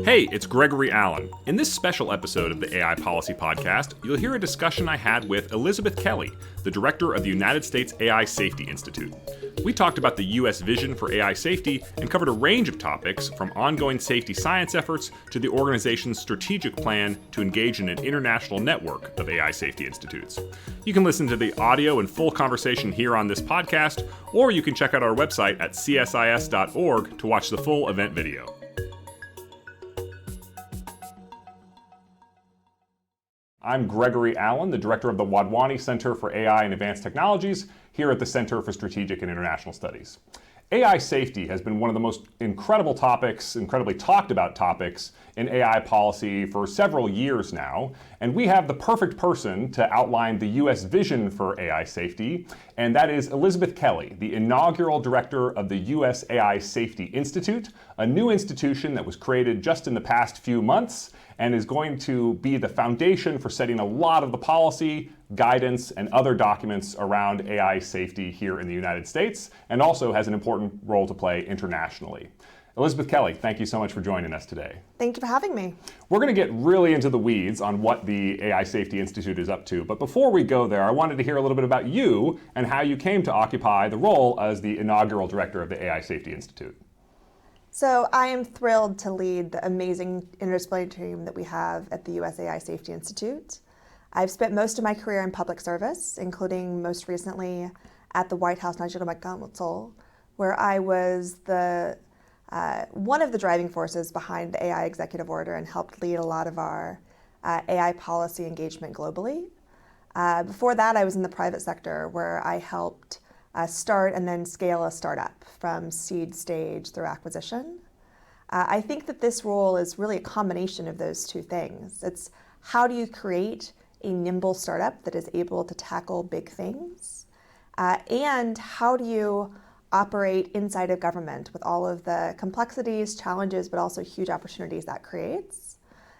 Hey, it's Gregory Allen. In this special episode of the AI Policy Podcast, you'll hear a discussion I had with Elizabeth Kelly, the director of the United States AI Safety Institute. We talked about the U.S. vision for AI safety and covered a range of topics from ongoing safety science efforts to the organization's strategic plan to engage in an international network of AI safety institutes. You can listen to the audio and full conversation here on this podcast, or you can check out our website at csis.org to watch the full event video. I'm Gregory Allen, the director of the Wadhwani Center for AI and Advanced Technologies here at the Center for Strategic and International Studies. AI safety has been one of the most incredibly talked about topics in AI policy for several years now, and we have the perfect person to outline the U.S. vision for AI safety, and that is Elizabeth Kelly, the inaugural director of the U.S. AI Safety Institute, a new institution that was created just in the past few months and is going to be the foundation for setting a lot of the policy, guidance, and other documents around AI safety here in the United States, and also has an important role to play internationally. Elizabeth Kelly, thank you so much for joining us today. Thank you for having me. We're going to get really into the weeds on what the AI Safety Institute is up to, but before we go there, I wanted to hear a little bit about you and how you came to occupy the role as the inaugural director of the AI Safety Institute. So I am thrilled to lead the amazing interdisciplinary team that we have at the U.S. AI Safety Institute. I've spent most of my career in public service, including most recently at the White House National Council, where I was one of the driving forces behind the AI executive order and helped lead a lot of our AI policy engagement globally. Before that, I was in the private sector, where I helped start and then scale a startup from seed stage through acquisition. I think that this role is really a combination of those two things. It's how do you create a nimble startup that is able to tackle big things, and how do you operate inside of government with all of the complexities, challenges, but also huge opportunities that creates.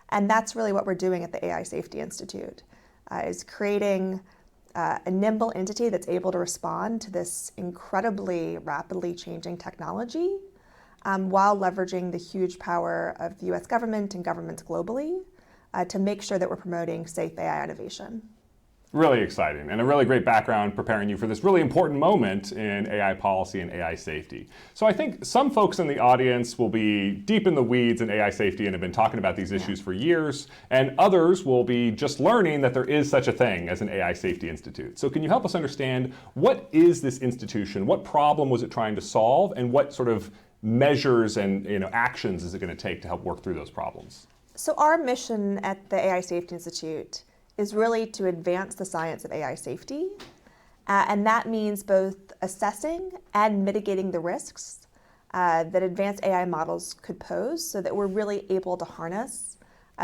And that's really what we're doing at the AI Safety Institute, is creating a nimble entity that's able to respond to this incredibly rapidly changing technology while leveraging the huge power of the US government and governments globally to make sure that we're promoting safe AI innovation. Really exciting, and a really great background preparing you for this really important moment in AI policy and AI safety. So I think some folks in the audience will be deep in the weeds in AI safety and have been talking about these issues for years, and others will be just learning that there is such a thing as an AI Safety Institute. So can you help us understand, what is this institution? What problem was it trying to solve, and what sort of measures and actions is it going to take to help work through those problems? So our mission at the AI Safety Institute is really to advance the science of AI safety. And that means both assessing and mitigating the risks that advanced AI models could pose, so that we're really able to harness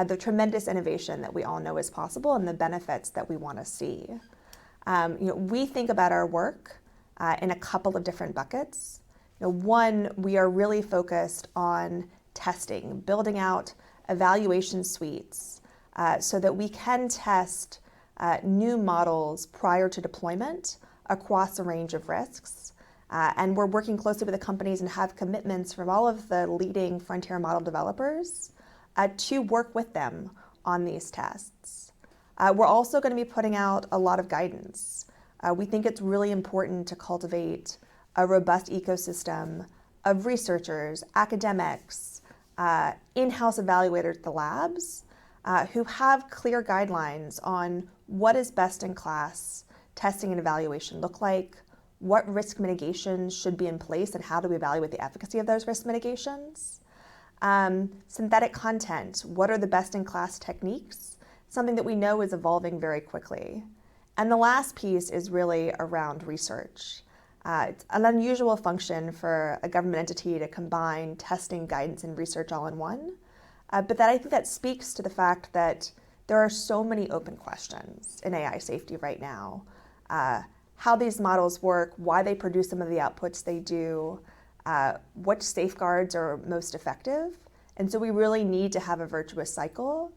the tremendous innovation that we all know is possible and the benefits that we want to see. We think about our work in a couple of different buckets. One, we are really focused on testing, building out evaluation suites, so that we can test new models prior to deployment across a range of risks. And we're working closely with the companies and have commitments from all of the leading frontier model developers to work with them on these tests. We're also going to be putting out a lot of guidance. We think it's really important to cultivate a robust ecosystem of researchers, academics, in-house evaluators at the labs, who have clear guidelines on what is best-in-class testing and evaluation look like, what risk mitigations should be in place, and how do we evaluate the efficacy of those risk mitigations. Synthetic content, what are the best-in-class techniques? Something that we know is evolving very quickly. And the last piece is really around research. It's an unusual function for a government entity to combine testing, guidance, and research all in one. But I think that speaks to the fact that there are so many open questions in AI safety right now. How these models work, why they produce some of the outputs they do, what safeguards are most effective. And so we really need to have a virtuous cycle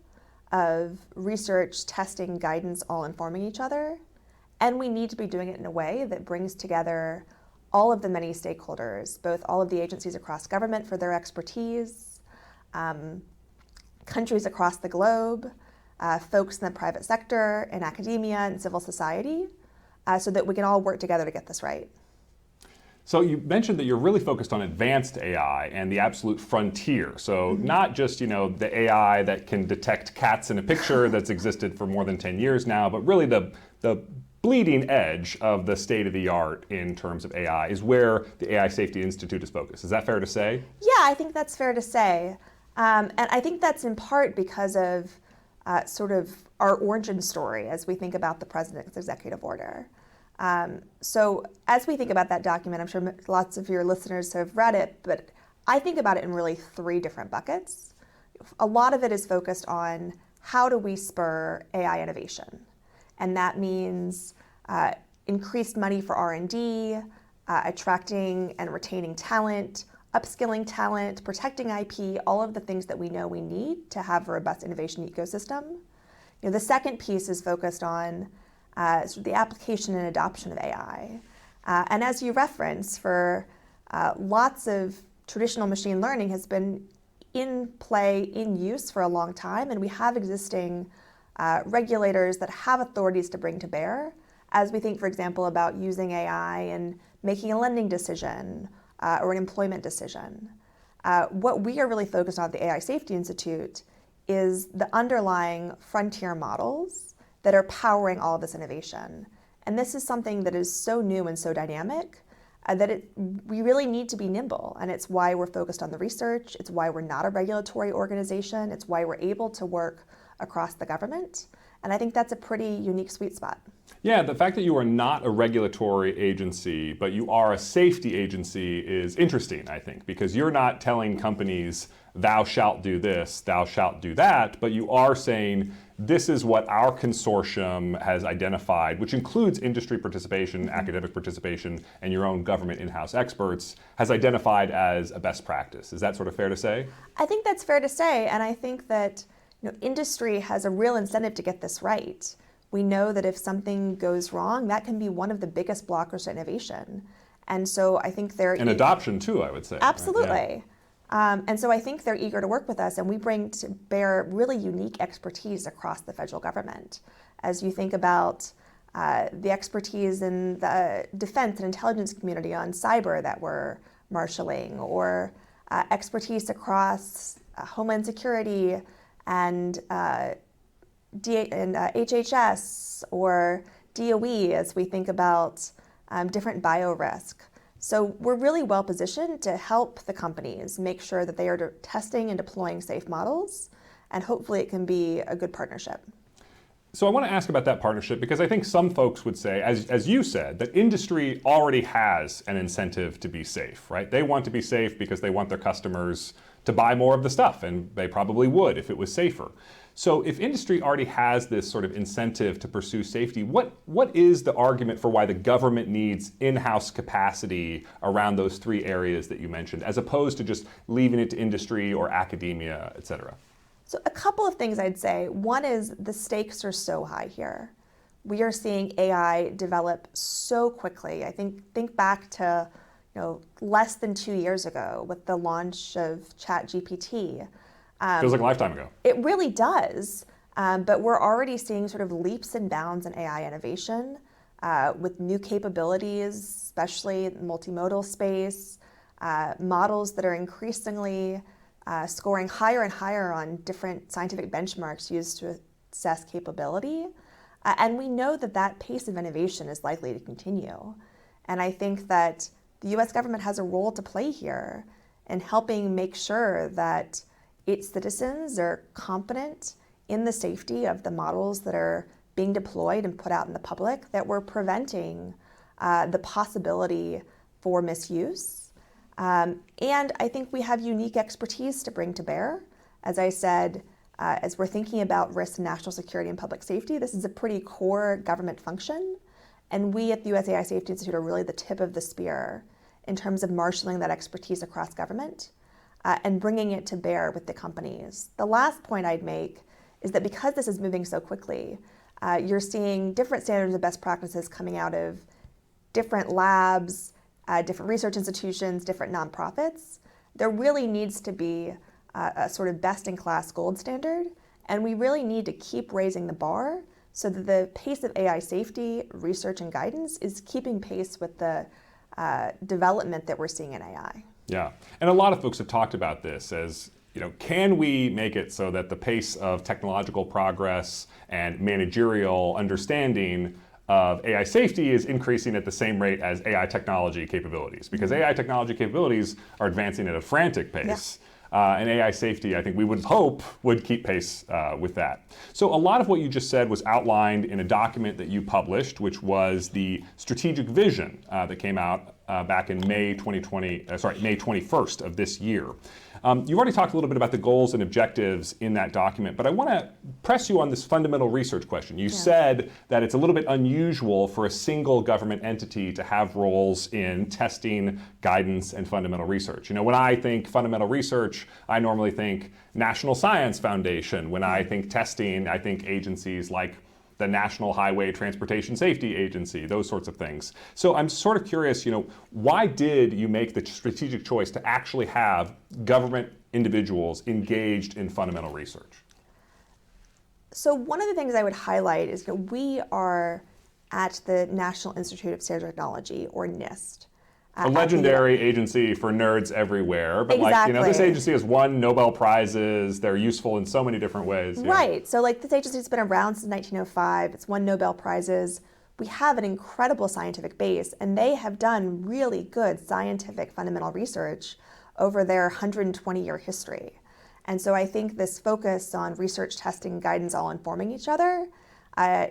of research, testing, guidance, all informing each other. And we need to be doing it in a way that brings together all of the many stakeholders, both all of the agencies across government for their expertise, countries across the globe, folks in the private sector, in academia, and civil society, so that we can all work together to get this right. So you mentioned that you're really focused on advanced AI and the absolute frontier. So not just, the AI that can detect cats in a picture that's existed for more than 10 years now, but really the bleeding edge of the state of the art in terms of AI is where the AI Safety Institute is focused. Is that fair to say? Yeah, I think that's fair to say. And I think that's in part because of sort of our origin story as we think about the president's executive order. So as we think about that document, I'm sure lots of your listeners have read it, but I think about it in really three different buckets. A lot of it is focused on how do we spur AI innovation? And that means increased money for R&D, attracting and retaining talent, upskilling talent, protecting IP, all of the things that we know we need to have a robust innovation ecosystem. The second piece is focused on sort of the application and adoption of AI. And as you reference, for lots of traditional machine learning has been in play, in use for a long time, and we have existing regulators that have authorities to bring to bear as we think, for example, about using AI and making a lending decision or an employment decision. What we are really focused on at the AI Safety Institute is the underlying frontier models that are powering all of this innovation. And this is something that is so new and so dynamic that we really need to be nimble. And it's why we're focused on the research. It's why we're not a regulatory organization. It's why we're able to work across the government. And I think that's a pretty unique sweet spot. Yeah, the fact that you are not a regulatory agency, but you are a safety agency is interesting, I think, because you're not telling companies, thou shalt do this, thou shalt do that, but you are saying, this is what our consortium has identified, which includes industry participation, academic participation, and your own government in-house experts, has identified as a best practice. Is that sort of fair to say? I think that's fair to say, and I think that industry has a real incentive to get this right. We know that if something goes wrong, that can be one of the biggest blockers to innovation. And so I think they're... And adoption too, I would say. Absolutely. Right? Yeah. And so I think they're eager to work with us, and we bring to bear really unique expertise across the federal government. As you think about the expertise in the defense and intelligence community on cyber that we're marshaling, or expertise across Homeland Security and HHS or DOE as we think about different biorisk. So we're really well positioned to help the companies make sure that they are testing and deploying safe models, and hopefully it can be a good partnership. So I want to ask about that partnership because I think some folks would say, as you said, that industry already has an incentive to be safe, right? They want to be safe because they want their customers to buy more of the stuff, and they probably would if it was safer. So if industry already has this sort of incentive to pursue safety, what is the argument for why the government needs in-house capacity around those three areas that you mentioned, as opposed to just leaving it to industry or academia, et cetera? So a couple of things I'd say. One is the stakes are so high here. We are seeing AI develop so quickly. I think back to less than 2 years ago with the launch of ChatGPT. Feels like a lifetime ago. It really does. But we're already seeing sort of leaps and bounds in AI innovation with new capabilities, especially in the multimodal space, models that are increasingly scoring higher and higher on different scientific benchmarks used to assess capability. And we know that that pace of innovation is likely to continue. And I think that the US government has a role to play here in helping make sure that its citizens are confident in the safety of the models that are being deployed and put out in the public, that we're preventing the possibility for misuse. And I think we have unique expertise to bring to bear. As I said, as we're thinking about risk, national security, and public safety, this is a pretty core government function. And we at the US AI Safety Institute are really the tip of the spear in terms of marshaling that expertise across government and bringing it to bear with the companies. The last point I'd make is that because this is moving so quickly, you're seeing different standards of best practices coming out of different labs, different research institutions, different nonprofits. There really needs to be a sort of best-in-class gold standard, and we really need to keep raising the bar so that the pace of AI safety, research, and guidance is keeping pace with the development that we're seeing in AI. Yeah, and a lot of folks have talked about this as, can we make it so that the pace of technological progress and managerial understanding of AI safety is increasing at the same rate as AI technology capabilities? Because AI technology capabilities are advancing at a frantic pace. Yeah. And AI safety, I think we would hope, would keep pace with that. So a lot of what you just said was outlined in a document that you published, which was the strategic vision that came out back in May 21st of this year. You've already talked a little bit about the goals and objectives in that document, but I want to press you on this fundamental research question. You said that it's a little bit unusual for a single government entity to have roles in testing, guidance, and fundamental research. When I think fundamental research, I normally think National Science Foundation. When I think testing, I think agencies like the National Highway Transportation Safety Agency, those sorts of things. So I'm sort of curious, why did you make the strategic choice to actually have government individuals engaged in fundamental research? So one of the things I would highlight is we are at the National Institute of Standards and Technology, or NIST. A legendary agency for nerds everywhere, but exactly. This agency has won Nobel Prizes. They're useful in so many different ways. Yeah. Right. So this agency's been around since 1905. It's won Nobel Prizes. We have an incredible scientific base, and they have done really good scientific fundamental research over their 120-year history. And so I think this focus on research, testing, and guidance all informing each other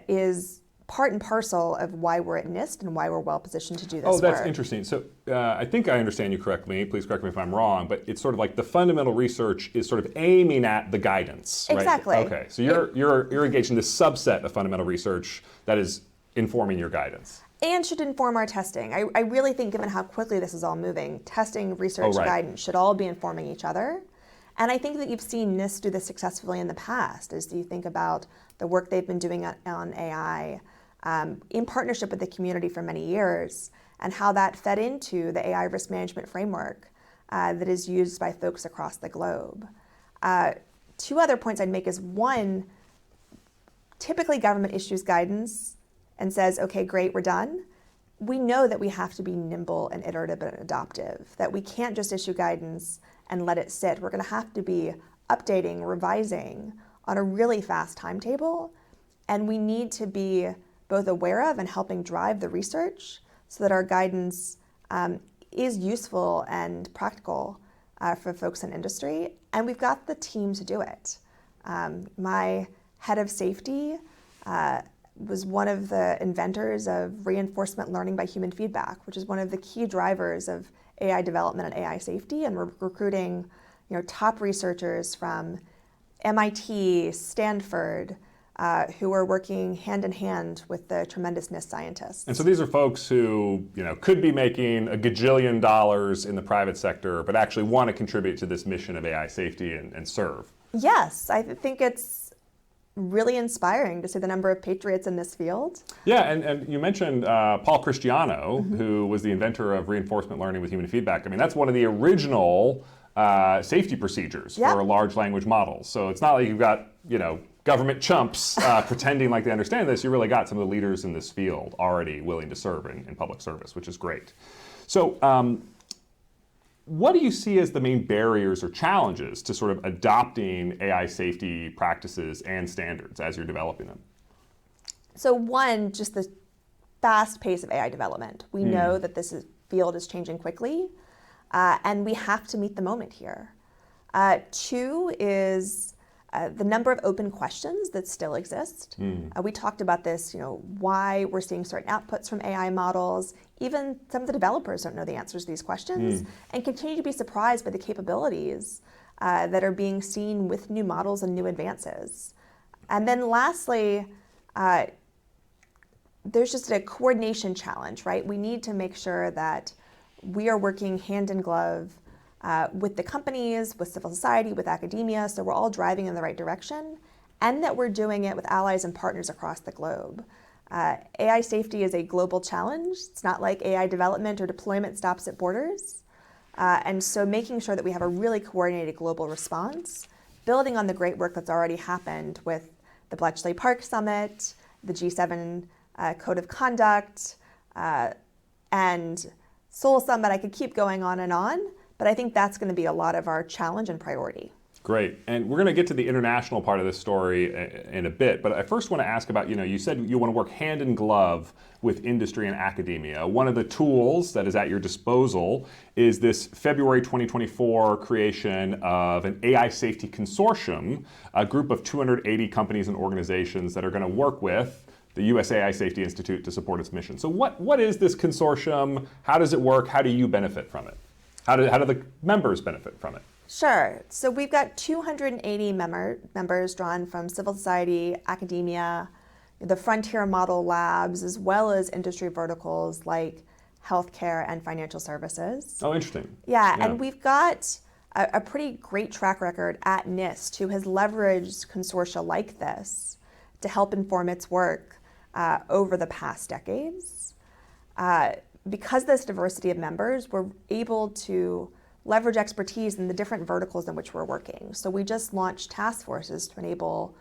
is part and parcel of why we're at NIST and why we're well positioned to do this work. Oh, that's interesting. So I think I understand you correctly. Please correct me if I'm wrong, but it's sort of like the fundamental research is sort of aiming at the guidance, right? Exactly. Okay, so you're engaged in this subset of fundamental research that is informing your guidance. And should inform our testing. I really think, given how quickly this is all moving, testing, research, guidance should all be informing each other. And I think that you've seen NIST do this successfully in the past, as you think about the work they've been doing on AI in partnership with the community for many years, and how that fed into the AI risk management framework that is used by folks across the globe. Two other points I'd make is, one, typically government issues guidance and says, okay, great, we're done. We know that we have to be nimble and iterative and adaptive, that we can't just issue guidance and let it sit. We're going to have to be updating, revising on a really fast timetable, and we need to be both aware of and helping drive the research so that our guidance is useful and practical for folks in industry, and we've got the team to do it. My head of safety was one of the inventors of reinforcement learning by human feedback, which is one of the key drivers of AI development and AI safety, and we're recruiting top researchers from MIT, Stanford, who are working hand in hand with the tremendous NIST scientists. And so these are folks who could be making $1 gajillion in the private sector, but actually want to contribute to this mission of AI safety and serve. Yes, I think it's really inspiring to see the number of patriots in this field. Yeah, and you mentioned Paul Christiano, who was the inventor of reinforcement learning with human feedback. I mean, that's one of the original safety procedures for large language models. So it's not like you've got, government chumps pretending like they understand this. You really got some of the leaders in this field already willing to serve in public service, which is great. So what do you see as the main barriers or challenges to sort of adopting AI safety practices and standards as you're developing them? So one, just the fast pace of AI development. We know that this field is changing quickly, and we have to meet the moment here. Two is the number of open questions that still exist. We talked about this, why we're seeing certain outputs from AI models. Even some of the developers don't know the answers to these questions and continue to be surprised by the capabilities that are being seen with new models and new advances. And then lastly, there's just a coordination challenge, right? We need to make sure that we are working hand in glove with the companies, with civil society, with academia, so we're all driving in the right direction, and that we're doing it with allies and partners across the globe. AI safety is a global challenge. It's not like AI development or deployment stops at borders. And so making sure that we have a really coordinated global response, building on the great work that's already happened with the Bletchley Park Summit, the G7 Code of Conduct, and Seoul Summit. I could keep going on, but I think that's going to be a lot of our challenge and priority. Great. And we're going to get to the international part of this story in a bit, but I first want to ask about, you said you want to work hand in glove with industry and academia. One of the tools that is at your disposal is this February 2024 creation of an AI Safety Consortium, a group of 280 companies and organizations that are going to work with the US AI Safety Institute to support its mission. So what is this consortium? How does it work? How do you benefit from it? How do the members benefit from it? Sure. So we've got 280 members drawn from civil society, academia, the frontier model labs, as well as industry verticals like healthcare and financial services. Oh, interesting. Yeah. And we've got a pretty great track record at NIST, who has leveraged consortia like this to help inform its work over the past decades. Because of this diversity of members, we're able to leverage expertise in the different verticals in which we're working. So we just launched task forces to enable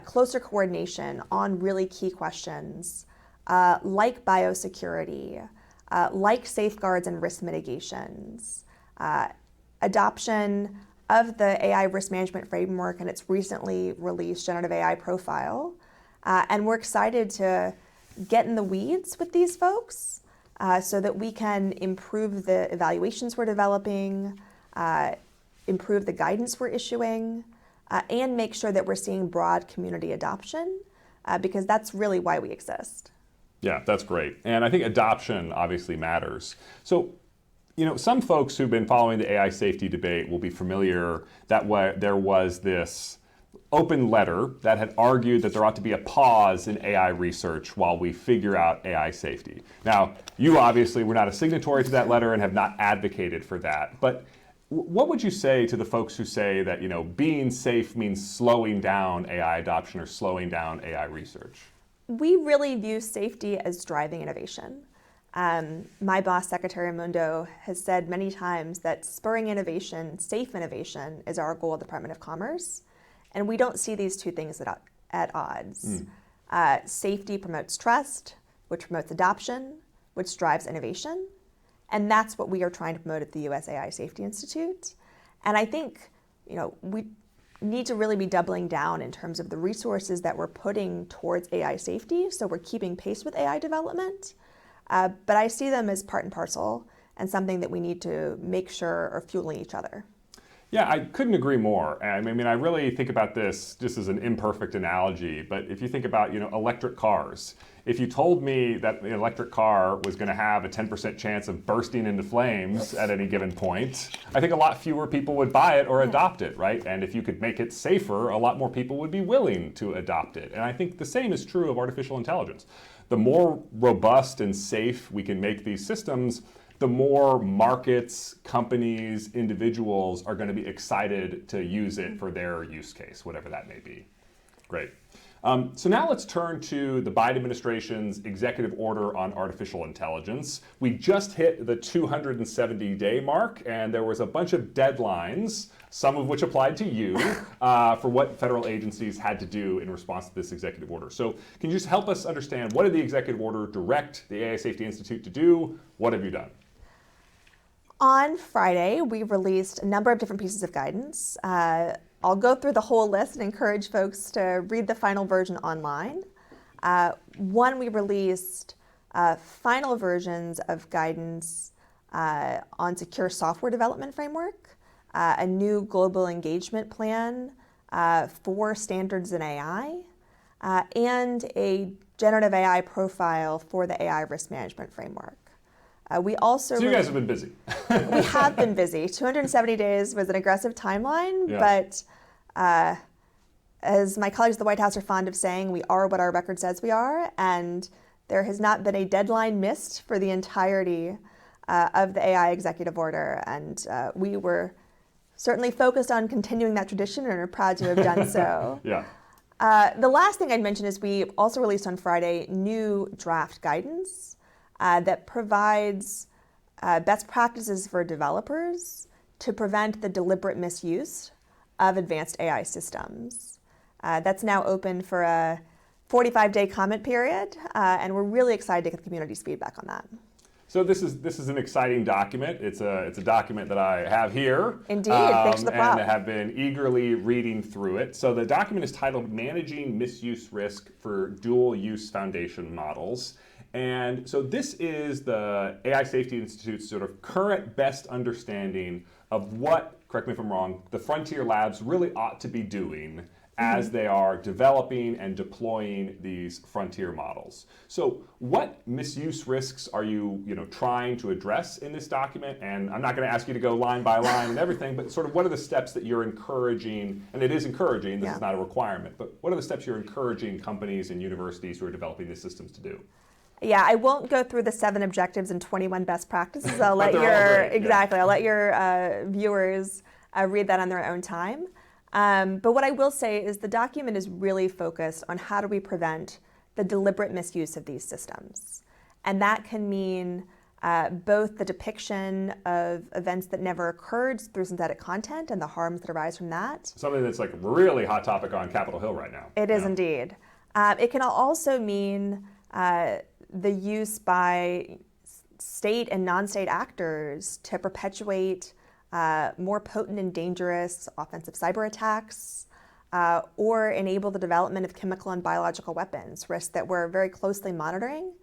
closer coordination on really key questions like biosecurity, like safeguards and risk mitigations, adoption of the AI risk management framework and its recently released generative AI profile. And we're excited to get in the weeds with these folks so that we can improve the evaluations we're developing, improve the guidance we're issuing, and make sure that we're seeing broad community adoption, because that's really why we exist. Yeah, that's great. And I think adoption obviously matters. So, some folks who've been following the AI safety debate will be familiar that there was this open letter that had argued that there ought to be a pause in AI research while we figure out AI safety. Now, you obviously were not a signatory to that letter and have not advocated for that, but what would you say to the folks who say that, being safe means slowing down AI adoption or slowing down AI research? We really view safety as driving innovation. My boss, Secretary Mundo, has said many times that spurring innovation, safe innovation, is our goal at the Department of Commerce. And we don't see these two things at odds. Safety promotes trust, which promotes adoption, which drives innovation. And that's what we are trying to promote at the US AI Safety Institute. And I think, we need to really be doubling down in terms of the resources that we're putting towards AI safety, so we're keeping pace with AI development. But I see them as part and parcel and something that we need to make sure are fueling each other. Yeah, I couldn't agree more. I mean, I really think about this just as an imperfect analogy, but if you think about, electric cars, if you told me that the electric car was going to have a 10% chance of bursting into flames at any given point, I think a lot fewer people would buy it or adopt it, right? And if you could make it safer, a lot more people would be willing to adopt it. And I think the same is true of artificial intelligence. The more robust and safe we can make these systems, the more markets, companies, individuals are going to be excited to use it for their use case, whatever that may be. Great. So now let's turn to the Biden administration's executive order on artificial intelligence. We just hit the 270-day mark, and there was a bunch of deadlines, some of which applied to you, for what federal agencies had to do in response to this executive order. So can you just help us understand, what did the executive order direct the AI Safety Institute to do? What have you done? On Friday, we released a number of different pieces of guidance. I'll go through the whole list and encourage folks to read the final version online. One, we released final versions of guidance on secure software development framework, a new global engagement plan for standards in AI, and a generative AI profile for the AI risk management framework. We also So you guys have been busy. We have been busy. 270 days was an aggressive timeline, but as my colleagues at the White House are fond of saying, we are what our record says we are, and there has not been a deadline missed for the entirety of the AI executive order, and we were certainly focused on continuing that tradition and are proud to have done so. The last thing I'd mention is we also released on Friday new draft guidance that provides best practices for developers to prevent the deliberate misuse of advanced AI systems. That's now open for a 45-day comment period, and we're really excited to get the community's feedback on that. So this is an exciting document. It's a document that I have here. Indeed, thanks for the prop. And have been eagerly reading through it. So the document is titled Managing Misuse Risk for Dual Use Foundation Models. And so this is the AI Safety Institute's sort of current best understanding of what, correct me if I'm wrong, the frontier labs really ought to be doing as they are developing and deploying these frontier models. So what misuse risks are you trying to address in this document? And I'm not going to ask you to go line by line and everything, but sort of what are the steps that you're encouraging, and it is encouraging, this is not a requirement, but what are the steps you're encouraging companies and universities who are developing these systems to do? Yeah, I won't go through the 7 objectives and 21 best practices. I'll let I'll let your viewers read that on their own time. But what I will say is the document is really focused on how do we prevent the deliberate misuse of these systems. And that can mean both the depiction of events that never occurred through synthetic content and the harms that arise from that. Something that's like really hot topic on Capitol Hill right now. It is indeed. It can also mean the use by state and non-state actors to perpetuate more potent and dangerous offensive cyber attacks, or enable the development of chemical and biological weapons, risks that we're very closely monitoring,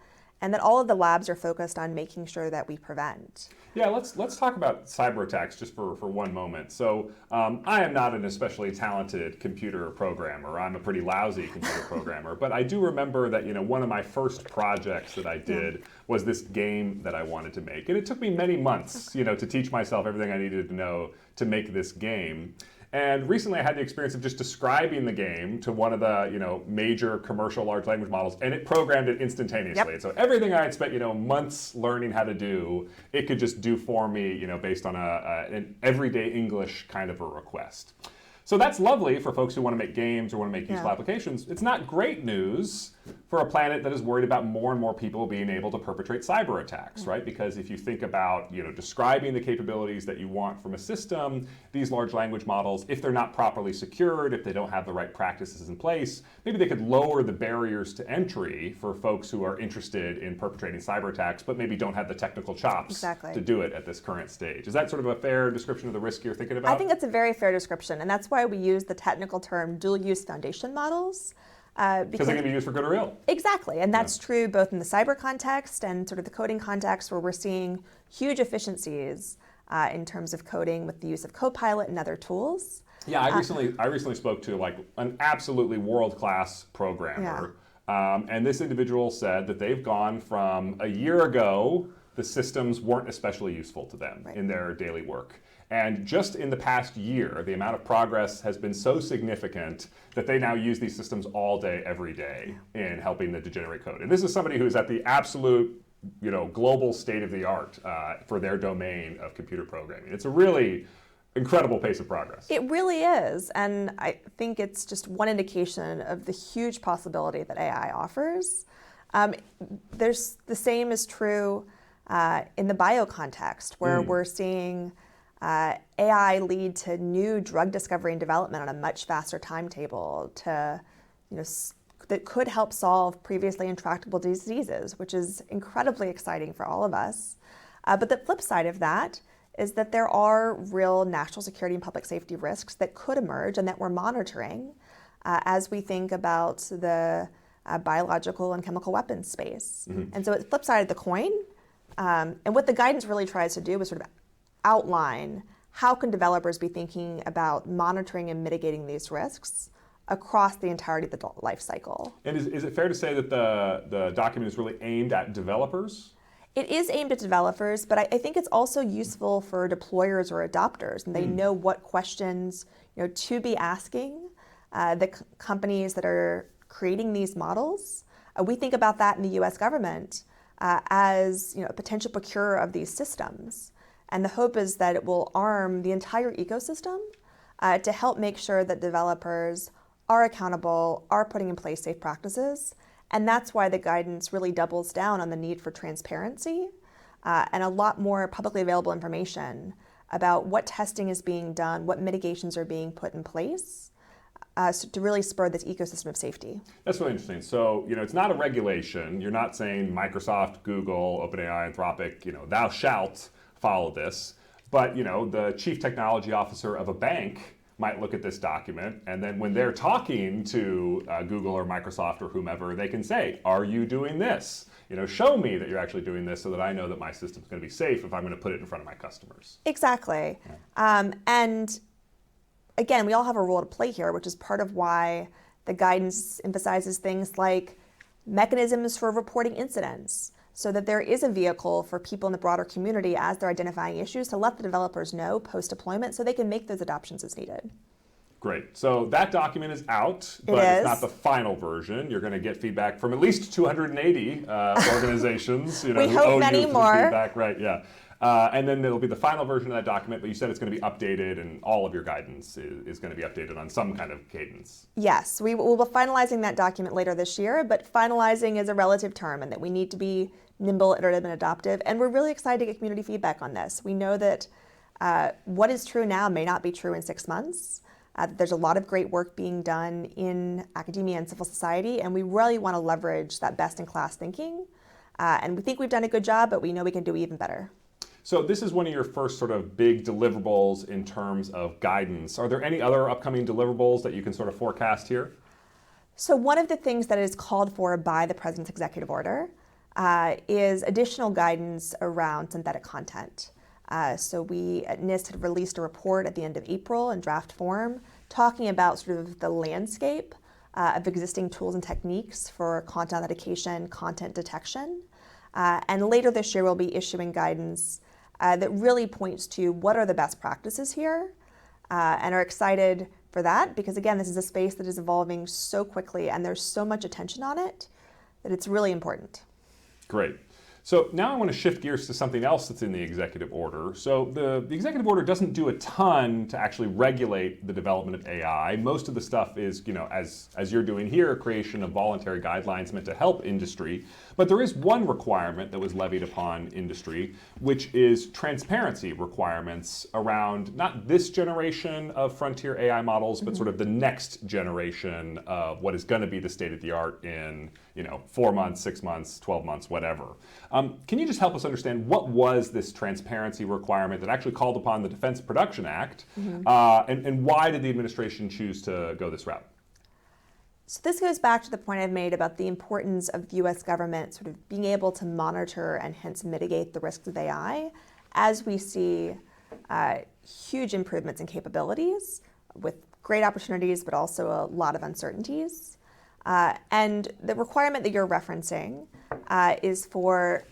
and that all of the labs are focused on making sure that we prevent. Yeah, let's talk about cyber attacks just for one moment. So I am not an especially talented computer programmer. I'm a pretty lousy computer programmer, but I do remember that one of my first projects that I did was this game that I wanted to make, and it took me many months, to teach myself everything I needed to know to make this game. And recently I had the experience of just describing the game to one of the major commercial large language models, and it programmed it instantaneously. Yep. So everything I had spent months learning how to do, it could just do for me based on an everyday English kind of a request. So that's lovely for folks who want to make games or want to make useful applications. It's not great news for a planet that is worried about more and more people being able to perpetrate cyber attacks, right? Because if you think about describing the capabilities that you want from a system, these large language models, if they're not properly secured, if they don't have the right practices in place, maybe they could lower the barriers to entry for folks who are interested in perpetrating cyber attacks, but maybe don't have the technical chops to do it at this current stage. Is that sort of a fair description of the risk you're thinking about? I think it's a very fair description, and that's why we use the technical term dual-use foundation models. Because they can be used for good or ill. Exactly, and that's true both in the cyber context and sort of the coding context, where we're seeing huge efficiencies in terms of coding with the use of Copilot and other tools. Yeah, I recently spoke to an absolutely world-class programmer, and this individual said that they've gone from a year ago, the systems weren't especially useful to them in their daily work. And just in the past year, the amount of progress has been so significant that they now use these systems all day, every day in helping to generate code. And this is somebody who's at the absolute, global state of the art for their domain of computer programming. It's a really incredible pace of progress. It really is, and I think it's just one indication of the huge possibility that AI offers. The same is true in the bio context, where we're seeing AI lead to new drug discovery and development on a much faster timetable that could help solve previously intractable diseases, which is incredibly exciting for all of us. But the flip side of that is that there are real national security and public safety risks that could emerge and that we're monitoring as we think about the biological and chemical weapons space. And so it's the flip side of the coin. And what the guidance really tries to do is sort of outline how can developers be thinking about monitoring and mitigating these risks across the entirety of the life cycle. And is it fair to say that the document is really aimed at developers? It is aimed at developers, but I think it's also useful for deployers or adopters, and they know what questions to be asking the companies that are creating these models. We think about that in the U.S. government as a potential procurer of these systems. And the hope is that it will arm the entire ecosystem to help make sure that developers are accountable, are putting in place safe practices. And that's why the guidance really doubles down on the need for transparency and a lot more publicly available information about what testing is being done, what mitigations are being put in place so to really spur this ecosystem of safety. That's really interesting. So, it's not a regulation. You're not saying Microsoft, Google, OpenAI, Anthropic, thou shalt follow this. But, the chief technology officer of a bank might look at this document, and then when they're talking to Google or Microsoft or whomever, they can say, are you doing this? Show me that you're actually doing this so that I know that my system's going to be safe if I'm going to put it in front of my customers. Exactly. Yeah. And again, we all have a role to play here, which is part of why the guidance emphasizes things like mechanisms for reporting incidents, so that there is a vehicle for people in the broader community as they're identifying issues to let the developers know post-deployment so they can make those adoptions as needed. Great. So that document is out, but it's not the final version. You're going to get feedback from at least 280 organizations. We who hope owe many you for more. the feedback, right? Yeah. And then it'll be the final version of that document, but you said it's going to be updated, and all of your guidance is going to be updated on some kind of cadence. Yes, we will be finalizing that document later this year, but finalizing is a relative term, and that we need to be nimble, iterative, and adaptive. And we're really excited to get community feedback on this. We know that what is true now may not be true in 6 months. There's a lot of great work being done in academia and civil society, and we really want to leverage that best-in-class thinking. And we think we've done a good job, but we know we can do even better. So this is one of your first sort of big deliverables in terms of guidance. Are there any other upcoming deliverables that you can sort of forecast here? So one of the things that is called for by the President's executive order is additional guidance around synthetic content. So we at NIST had released a report at the end of April in draft form talking about sort of the landscape of existing tools and techniques for content authentication, content detection. And later this year we'll be issuing guidance that really points to what are the best practices here, and are excited for that because, again, this is a space that is evolving so quickly and there's so much attention on it that it's really important. Great. So now I want to shift gears to something else that's in the executive order. So the executive order doesn't do a ton to actually regulate the development of AI. Most of the stuff is, as you're doing here, creation of voluntary guidelines meant to help industry. But there is one requirement that was levied upon industry, which is transparency requirements around not this generation of frontier AI models, but sort of the next generation of what is going to be the state of the art in 4 months, 6 months, 12 months, whatever. Can you just help us understand what was this transparency requirement that actually called upon the Defense Production Act, and why did the administration choose to go this route? So this goes back to the point I've made about the importance of the U.S. government sort of being able to monitor and hence mitigate the risks of AI as we see huge improvements in capabilities with great opportunities, but also a lot of uncertainties. And the requirement that you're referencing is for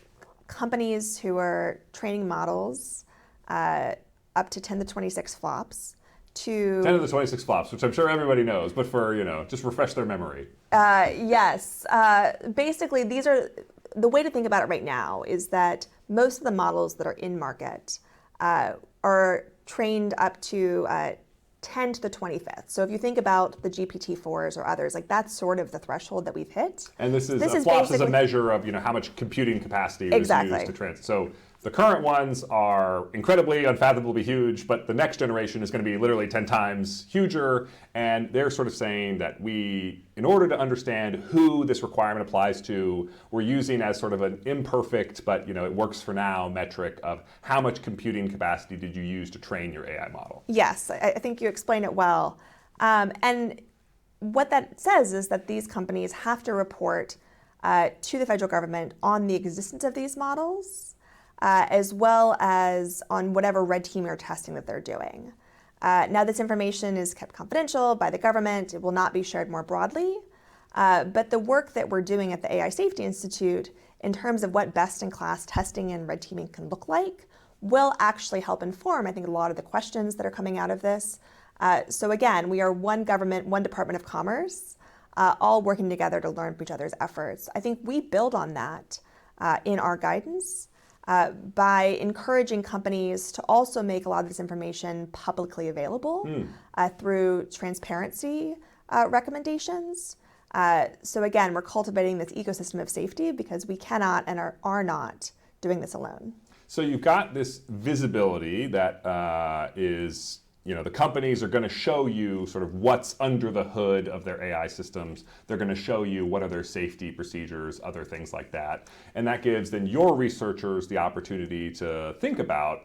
companies who are training models up to 10 to 26 flops to... 10 to the 26 flops, which I'm sure everybody knows, but for, just refresh their memory. Yes. Basically, these are... The way to think about it right now is that most of the models that are in market are trained up to 10 to the 25th. So if you think about the GPT-4s or others, that's sort of the threshold that we've hit. And this is flops as a measure of how much computing capacity was used to train. So the current ones are incredibly, unfathomably huge, but the next generation is going to be literally 10 times huger. And they're sort of saying that in order to understand who this requirement applies to, we're using as sort of an imperfect, but it works for now, metric of how much computing capacity did you use to train your AI model? Yes, I think you explained it well. And what that says is that these companies have to report to the federal government on the existence of these models, as well as on whatever red teaming or testing that they're doing. Now, this information is kept confidential by the government. It will not be shared more broadly. But the work that we're doing at the AI Safety Institute in terms of what best-in-class testing and red teaming can look like will actually help inform, I think, a lot of the questions that are coming out of this. So again, we are one government, one Department of Commerce, all working together to learn from each other's efforts. I think we build on that in our guidance. By encouraging companies to also make a lot of this information publicly available through transparency recommendations. So again, we're cultivating this ecosystem of safety because we cannot and are not doing this alone. So you've got this visibility that is, the companies are going to show you sort of what's under the hood of their AI systems. They're going to show you what are their safety procedures, other things like that. And that gives then your researchers the opportunity to think about,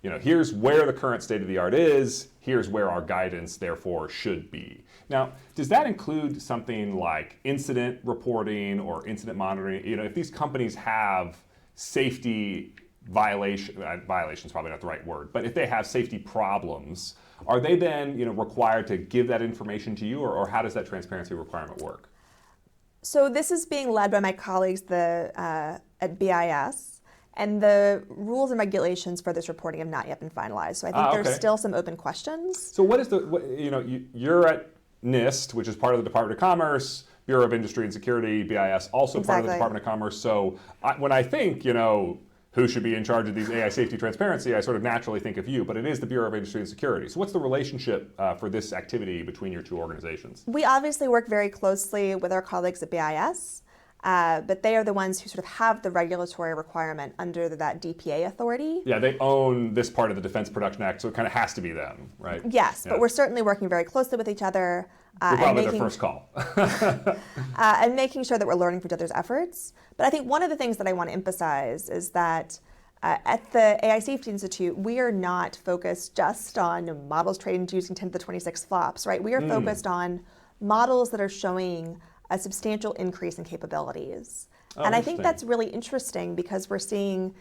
here's where the current state of the art is, here's where our guidance therefore should be. Now, does that include something like incident reporting or incident monitoring? If these companies have safety violations probably not the right word, but if they have safety problems, are they then required to give that information to you, or how does that transparency requirement work? So this is being led by my colleagues at BIS, and the rules and regulations for this reporting have not yet been finalized. So I think there's still some open questions. So what is you're at NIST, which is part of the Department of Commerce, Bureau of Industry and Security, BIS, also part of the Department of Commerce. So when I think, who should be in charge of these AI safety transparency, I sort of naturally think of you, but it is the Bureau of Industry and Security. So what's the relationship for this activity between your two organizations? We obviously work very closely with our colleagues at BIS, but they are the ones who sort of have the regulatory requirement under that DPA authority. Yeah, they own this part of the Defense Production Act, so it kind of has to be them, right? Yes, but we're certainly working very closely with each other. We're probably their first call. And making sure that we're learning from each other's efforts. But I think one of the things that I want to emphasize is that at the AI Safety Institute, we are not focused just on models trained using 10 to the 26 flops, right? We are focused on models that are showing a substantial increase in capabilities. And I think that's really interesting because we're seeing,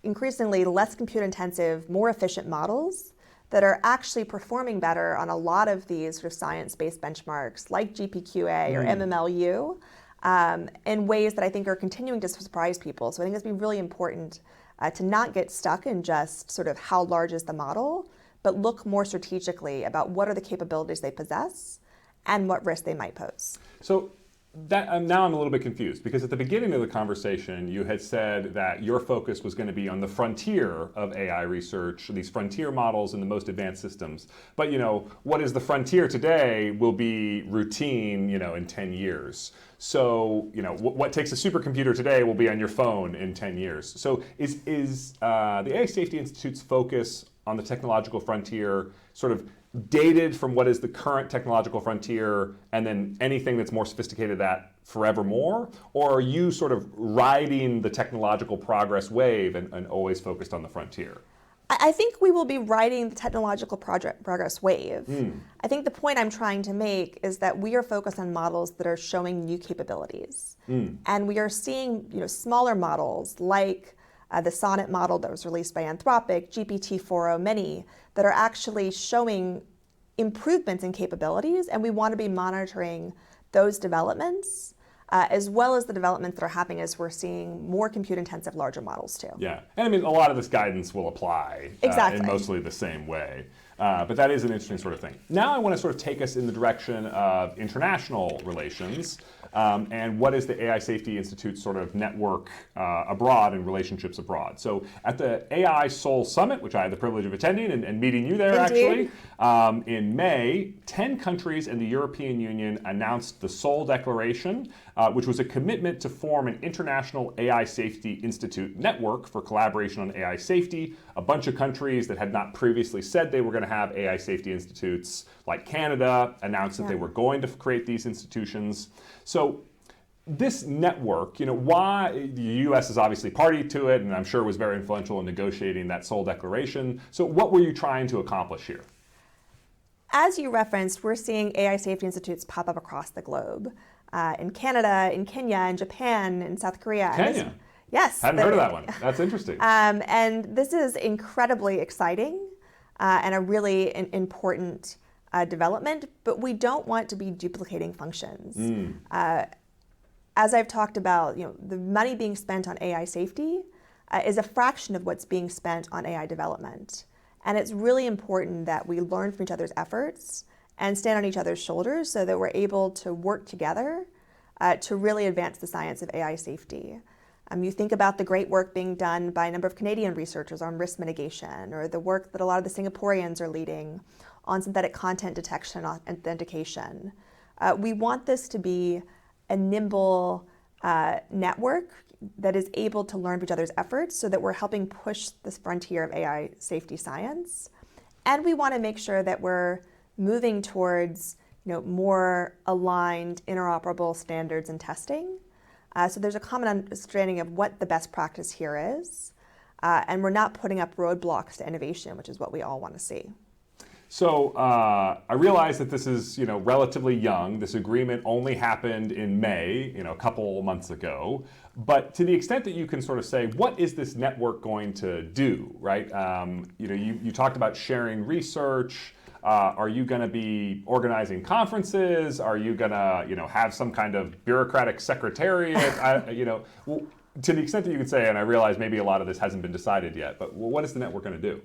increasingly less compute intensive, more efficient models that are actually performing better on a lot of these sort of science-based benchmarks like GPQA or MMLU in ways that I think are continuing to surprise people. So I think it's been really important to not get stuck in just sort of how large is the model, but look more strategically about what are the capabilities they possess and what risk they might pose. So that, now I'm a little bit confused, because at the beginning of the conversation you had said that your focus was going to be on the frontier of AI research, these frontier models and the most advanced systems. But what is the frontier today will be routine in 10 years. So what takes a supercomputer today will be on your phone in 10 years. So is the AI Safety Institute's focus on the technological frontier sort of dated from what is the current technological frontier, and then anything that's more sophisticated that forevermore? Or are you sort of riding the technological progress wave and always focused on the frontier? I think we will be riding the technological progress wave. I think the point I'm trying to make is that we are focused on models that are showing new capabilities. And we are seeing smaller models like the Sonnet model that was released by Anthropic, GPT-4o Mini, that are actually showing improvements in capabilities, and we want to be monitoring those developments as well as the developments that are happening as we're seeing more compute-intensive larger models too. Yeah, and a lot of this guidance will apply in mostly the same way. But that is an interesting sort of thing. Now I want to sort of take us in the direction of international relations and what is the AI Safety Institute's sort of network abroad and relationships abroad. So at the AI Seoul Summit, which I had the privilege of attending and meeting you there actually, in May, 10 countries and the European Union announced the Seoul Declaration, which was a commitment to form an international AI Safety Institute network for collaboration on AI safety. A bunch of countries that had not previously said they were going to have AI safety institutes, like Canada, announced that they were going to create these institutions. So this network, why the U.S. is obviously party to it, and I'm sure was very influential in negotiating that Seoul Declaration. So what were you trying to accomplish here? As you referenced, we're seeing AI safety institutes pop up across the globe. In Canada, in Kenya, in Japan, in South Korea. Kenya? Yes. Hadn't heard of that one. That's interesting. And this is incredibly exciting and a really important development, but we don't want to be duplicating functions. As I've talked about, the money being spent on AI safety is a fraction of what's being spent on AI development. And it's really important that we learn from each other's efforts and stand on each other's shoulders so that we're able to work together to really advance the science of AI safety. You think about the great work being done by a number of Canadian researchers on risk mitigation, or the work that a lot of the Singaporeans are leading on synthetic content detection and authentication. We want this to be a nimble, network that is able to learn from each other's efforts so that we're helping push this frontier of AI safety science. And we want to make sure that we're moving towards more aligned, interoperable standards and testing. So there's a common understanding of what the best practice here is. And we're not putting up roadblocks to innovation, which is what we all want to see. So I realize that this is relatively young. This agreement only happened in May, a couple months ago. But to the extent that you can sort of say, what is this network going to do, right? You talked about sharing research. Are you going to be organizing conferences? Are you going to have some kind of bureaucratic secretariat? To the extent that you can say, and I realize maybe a lot of this hasn't been decided yet, but what is the network going to do?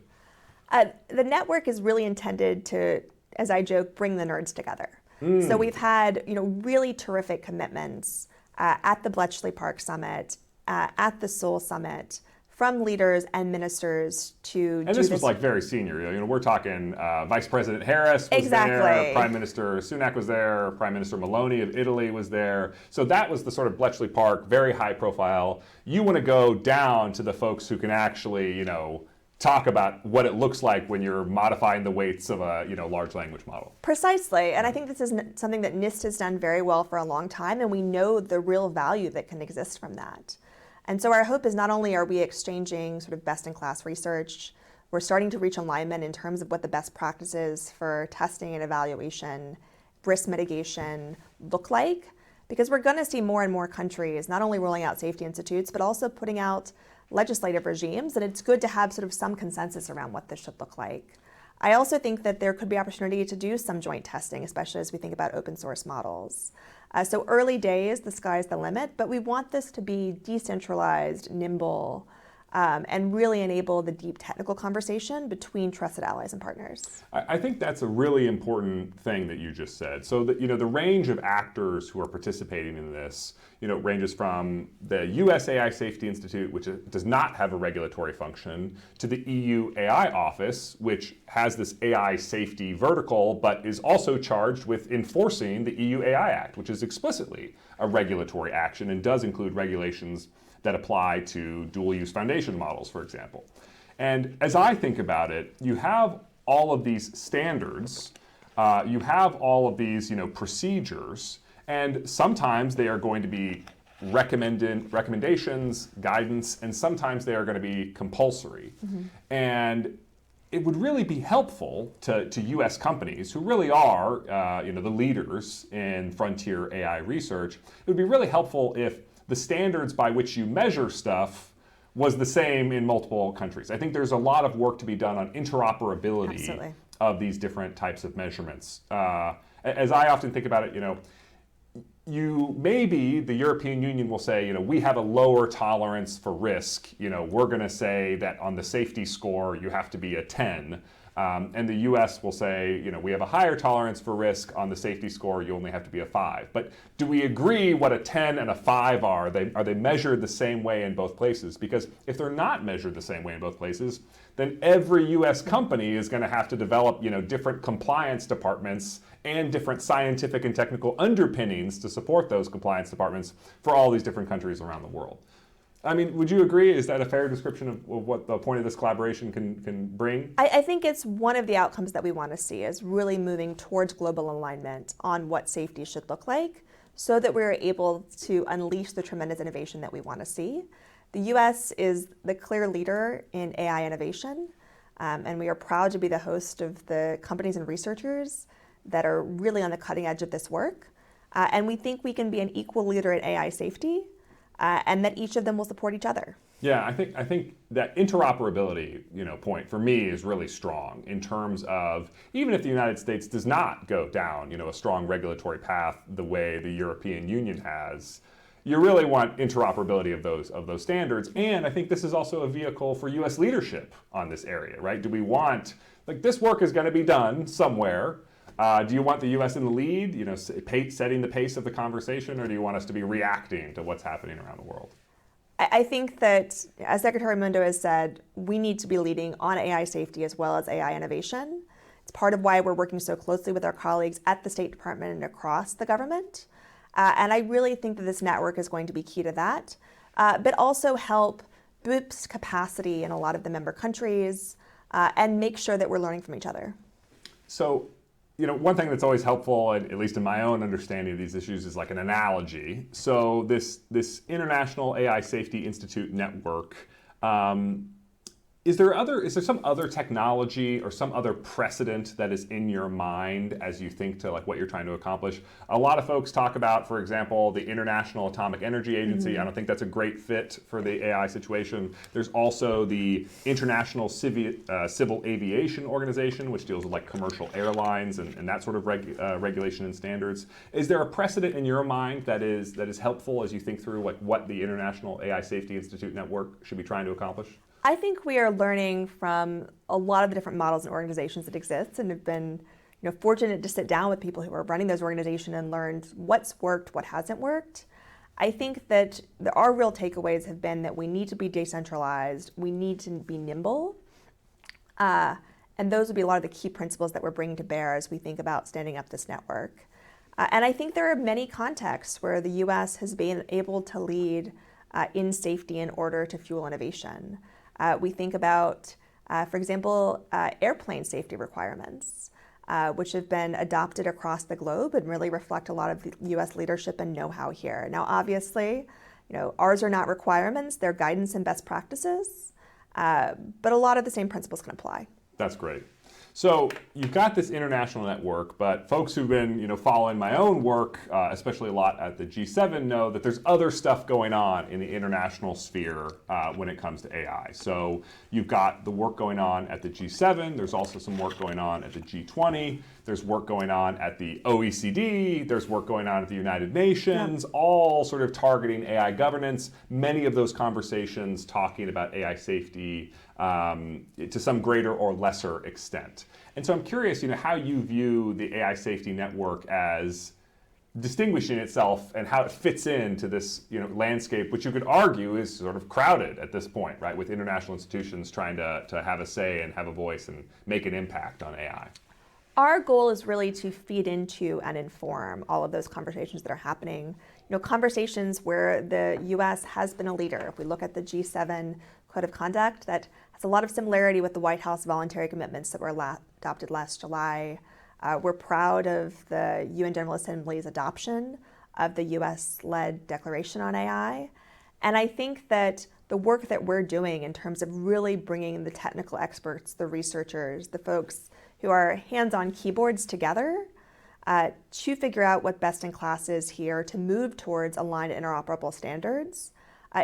The network is really intended to, as I joke, bring the nerds together. So we've had really terrific commitments at the Bletchley Park Summit, at the Seoul Summit, from leaders and ministers to and this was like very senior. We're talking Vice President Harris was there, Prime Minister Sunak was there, Prime Minister Meloni of Italy was there. So that was the sort of Bletchley Park, very high profile. You want to go down to the folks who can actually, talk about what it looks like when you're modifying the weights of a large language model. Precisely, and I think this is something that NIST has done very well for a long time, and we know the real value that can exist from that. And so our hope is not only are we exchanging sort of best-in-class research, we're starting to reach alignment in terms of what the best practices for testing and evaluation, risk mitigation look like, because we're going to see more and more countries not only rolling out safety institutes, but also putting out legislative regimes, and it's good to have sort of some consensus around what this should look like. I also think that there could be opportunity to do some joint testing, especially as we think about open source models. So early days, the sky's the limit, but we want this to be decentralized, nimble, and really enable the deep technical conversation between trusted allies and partners. I think that's a really important thing that you just said. So that the range of actors who are participating in this, ranges from the US AI Safety Institute, which does not have a regulatory function, to the EU AI Office, which has this AI safety vertical, but is also charged with enforcing the EU AI Act, which is explicitly a regulatory action and does include regulations that apply to dual-use foundation models, for example. And as I think about it, you have all of these standards, you have all of these procedures, and sometimes they are going to be recommendations, guidance, and sometimes they are going to be compulsory. And it would really be helpful to US companies who really are the leaders in frontier AI research. It would be really helpful if the standards by which you measure stuff was the same in multiple countries. I think there's a lot of work to be done on interoperability of these different types of measurements. As I often think about it, maybe the European Union will say, we have a lower tolerance for risk. We're going to say that on the safety score, you have to be a 10. And the US will say, we have a higher tolerance for risk. On the safety score, you only have to be a 5. But do we agree what a 10 and a 5 are? Are they measured the same way in both places? Because if they're not measured the same way in both places, then every US company is going to have to develop, different compliance departments and different scientific and technical underpinnings to support those compliance departments for all these different countries around the world. I mean, would you agree? Is that a fair description of what the point of this collaboration can bring? I think it's one of the outcomes that we want to see is really moving towards global alignment on what safety should look like so that we're able to unleash the tremendous innovation that we want to see. The US is the clear leader in AI innovation, and we are proud to be the host of the companies and researchers that are really on the cutting edge of this work. And we think we can be an equal leader in AI safety, and that each of them will support each other. Yeah, I think that interoperability, point for me is really strong in terms of even if the United States does not go down, a strong regulatory path the way the European Union has, you really want interoperability of those standards. And I think this is also a vehicle for U.S. leadership on this area, right? Do we want, this work is going to be done somewhere. Do you want the U.S. in the lead, setting the pace of the conversation, or do you want us to be reacting to what's happening around the world? I think that, as Secretary Mundo has said, we need to be leading on AI safety as well as AI innovation. It's part of why we're working so closely with our colleagues at the State Department and across the government. And I really think that this network is going to be key to that, but also help boost capacity in a lot of the member countries and make sure that we're learning from each other. So, one thing that's always helpful, at least in my own understanding of these issues, is like an analogy. So this International AI Safety Institute network, is there some other technology or some other precedent that is in your mind as you think to like what you're trying to accomplish? A lot of folks talk about, for example, the International Atomic Energy Agency. I don't think that's a great fit for the AI situation. There's also the International Civil Aviation Organization, which deals with like commercial airlines and that sort of regulation and standards. Is there a precedent in your mind that is helpful as you think through like what the International AI Safety Institute network should be trying to accomplish? I think we are learning from a lot of the different models and organizations that exist, and have been fortunate to sit down with people who are running those organizations and learned what's worked, what hasn't worked. I think that our real takeaways have been that we need to be decentralized, we need to be nimble, and those would be a lot of the key principles that we're bringing to bear as we think about standing up this network. And I think there are many contexts where the US has been able to lead in safety in order to fuel innovation. We think about, for example, airplane safety requirements, which have been adopted across the globe and really reflect a lot of the US leadership and know-how here. Now, obviously, ours are not requirements, they're guidance and best practices, but a lot of the same principles can apply. That's great. So you've got this international network, but folks who've been following my own work, especially a lot at the G7, know that there's other stuff going on in the international sphere when it comes to AI. So you've got the work going on at the G7. There's also some work going on at the G20. There's work going on at the OECD. There's work going on at the United Nations, all sort of targeting AI governance. Many of those conversations talking about AI safety to some greater or lesser extent. And so I'm curious, how you view the AI safety network as distinguishing itself and how it fits into this landscape, which you could argue is sort of crowded at this point, right? With international institutions trying to have a say and have a voice and make an impact on AI. Our goal is really to feed into and inform all of those conversations that are happening. Conversations where the US has been a leader. If we look at the G7 Code of Conduct, that has a lot of similarity with the White House voluntary commitments that were adopted last July. We're proud of the UN General Assembly's adoption of the US-led Declaration on AI. And I think that the work that we're doing in terms of really bringing the technical experts, the researchers, the folks who are hands-on keyboards together to figure out what best in class is here to move towards aligned interoperable standards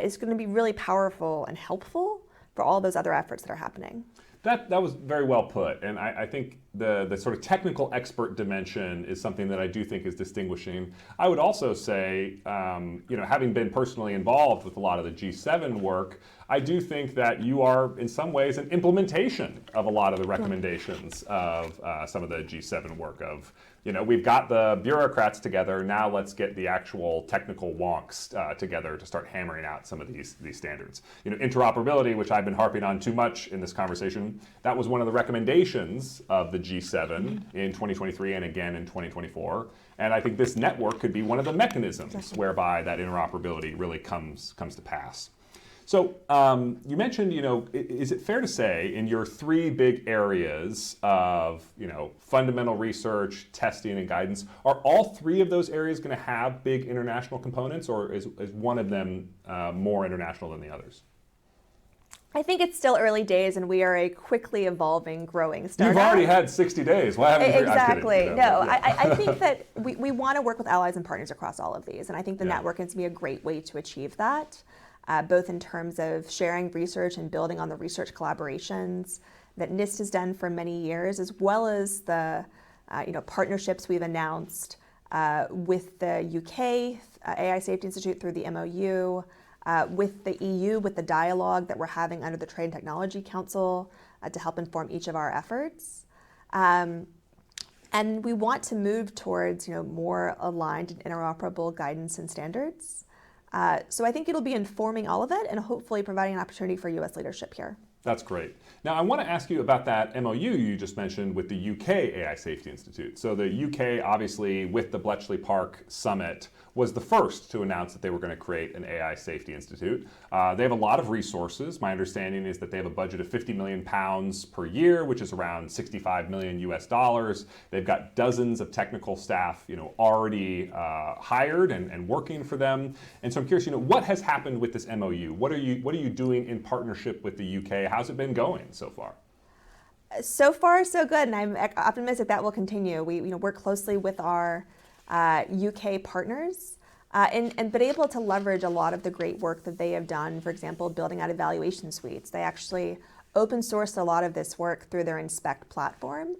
is going to be really powerful and helpful for all those other efforts that are happening. That was very well put, and I think the sort of technical expert dimension is something that I do think is distinguishing. I would also say, having been personally involved with a lot of the G7 work, I do think that you are in some ways an implementation of a lot of the recommendations of some of the G7 work of, we've got the bureaucrats together, now let's get the actual technical wonks together to start hammering out some of these standards. Interoperability, which I've been harping on too much in this conversation, that was one of the recommendations of the G7 in 2023 and again in 2024. And I think this network could be one of the mechanisms whereby that interoperability really comes to pass. So you mentioned, is it fair to say in your three big areas of, fundamental research, testing, and guidance, are all three of those areas going to have big international components, or is one of them more international than the others? I think it's still early days, and we are a quickly evolving, growing startup. You've already had 60 days. Why haven't you? Exactly. I think that we want to work with allies and partners across all of these, and I think the network is going to be a great way to achieve that, both in terms of sharing research and building on the research collaborations that NIST has done for many years, as well as the partnerships we've announced with the UK AI Safety Institute through the MOU, with the EU, with the dialogue that we're having under the Trade and Technology Council to help inform each of our efforts. And we want to move towards more aligned and interoperable guidance and standards. So I think it'll be informing all of it and hopefully providing an opportunity for U.S. leadership here. That's great. Now, I want to ask you about that MOU you just mentioned with the UK AI Safety Institute. So the UK, obviously, with the Bletchley Park Summit, was the first to announce that they were going to create an AI Safety Institute. They have a lot of resources. My understanding is that they have a budget of £50 million per year, which is around 65 million US dollars. They've got dozens of technical staff, already hired and working for them. And so I'm curious, what has happened with this MOU? What are you doing in partnership with the UK? How's it been going so far? So far, so good, and I'm optimistic that will continue. We work closely with our UK partners and been able to leverage a lot of the great work that they have done, for example, building out evaluation suites. They actually open sourced a lot of this work through their Inspect platform.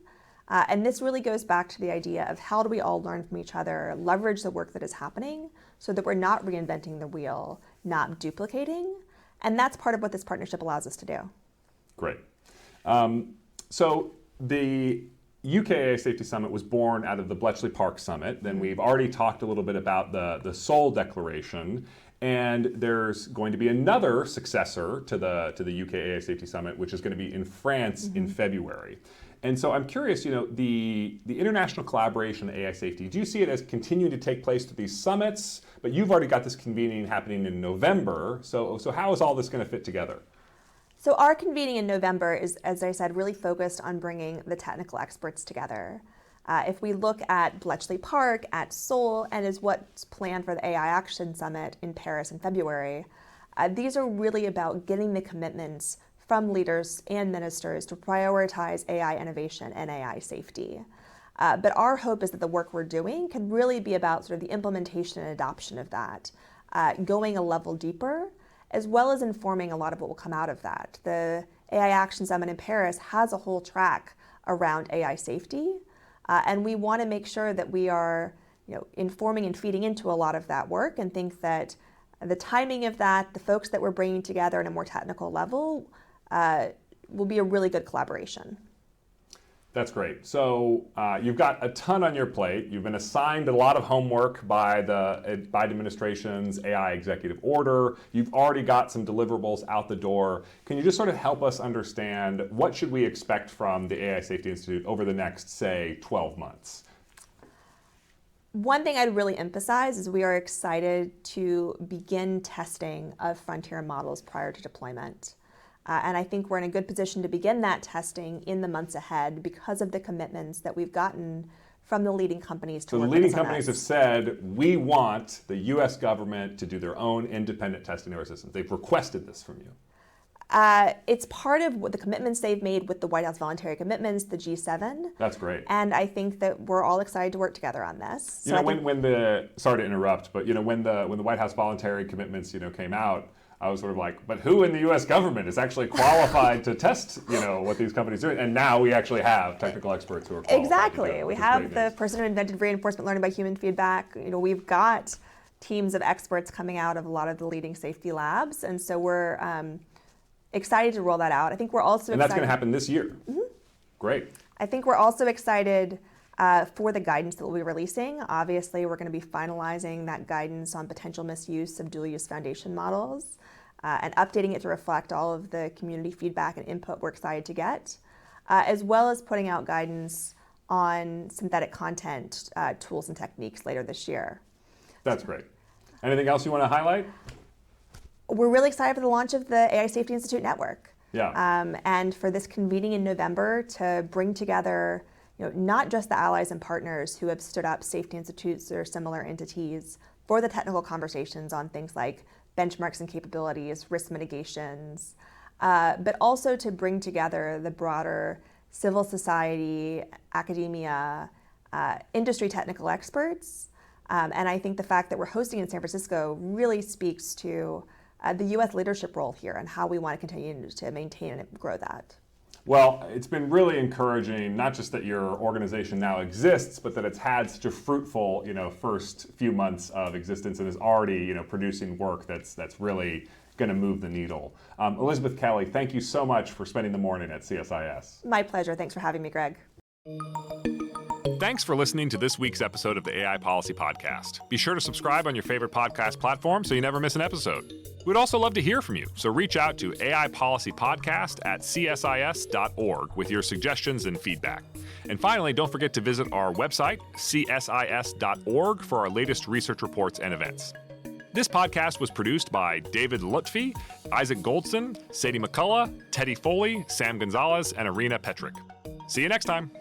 And this really goes back to the idea of how do we all learn from each other, leverage the work that is happening so that we're not reinventing the wheel, not duplicating. And that's part of what this partnership allows us to do. Great. So the UK AI Safety Summit was born out of the Bletchley Park Summit. Then we've already talked a little bit about the Seoul Declaration. And there's going to be another successor to the UK AI Safety Summit, which is going to be in France in February. And so I'm curious, the international collaboration in AI safety, do you see it as continuing to take place to these summits? But you've already got this convening happening in November. So how is all this going to fit together? So our convening in November is, as I said, really focused on bringing the technical experts together. If we look at Bletchley Park, at Seoul, and is what's planned for the AI Action Summit in Paris in February, these are really about getting the commitments from leaders and ministers to prioritize AI innovation and AI safety. But our hope is that the work we're doing can really be about sort of the implementation and adoption of that, going a level deeper, as well as informing a lot of what will come out of that. The AI Action Summit in Paris has a whole track around AI safety, and we want to make sure that we are informing and feeding into a lot of that work, and think that the timing of that, the folks that we're bringing together at a more technical level, will be a really good collaboration. That's great. So you've got a ton on your plate. You've been assigned a lot of homework by the Biden administration's AI executive order. You've already got some deliverables out the door. Can you just sort of help us understand what should we expect from the AI Safety Institute over the next, say, 12 months? One thing I'd really emphasize is we are excited to begin testing of frontier models prior to deployment. And I think we're in a good position to begin that testing in the months ahead because of the commitments that we've gotten from the leading companies to work with us on this. So the leading companies have said, we want the US government to do their own independent testing of our systems. They've requested this from you. It's part of what the commitments they've made with the White House voluntary commitments, the G7. That's great. And I think that we're all excited to work together on this. Sorry to interrupt, but when the White House voluntary commitments came out, I was sort of like, but who in the U.S. government is actually qualified to test, what these companies are doing? And now we actually have technical experts who are qualified. Exactly. We have the person who invented reinforcement learning by human feedback. We've got teams of experts coming out of a lot of the leading safety labs, and so we're excited to roll that out. I think we're also excited. And that's going to happen this year. Mm-hmm. Great. I think we're also excited for the guidance that we'll be releasing. Obviously, we're going to be finalizing that guidance on potential misuse of dual-use foundation models and updating it to reflect all of the community feedback and input we're excited to get, as well as putting out guidance on synthetic content tools and techniques later this year. That's great. Anything else you want to highlight? We're really excited for the launch of the AI Safety Institute Network. Yeah. And for this convening in November to bring together not just the allies and partners who have stood up safety institutes or similar entities for the technical conversations on things like benchmarks and capabilities, risk mitigations, but also to bring together the broader civil society, academia, industry technical experts. And I think the fact that we're hosting in San Francisco really speaks to the U.S. leadership role here and how we want to continue to maintain and grow that. Well, it's been really encouraging, not just that your organization now exists, but that it's had such a fruitful, first few months of existence and is already, producing work that's really going to move the needle. Elizabeth Kelly, thank you so much for spending the morning at CSIS. My pleasure. Thanks for having me, Greg. Thanks for listening to this week's episode of the AI Policy Podcast. Be sure to subscribe on your favorite podcast platform so you never miss an episode. We'd also love to hear from you, so reach out to AIPolicyPodcast@csis.org with your suggestions and feedback. And finally, don't forget to visit our website, csis.org, for our latest research reports and events. This podcast was produced by David Lutfi, Isaac Goldson, Sadie McCullough, Teddy Foley, Sam Gonzalez, and Arena Petrick. See you next time.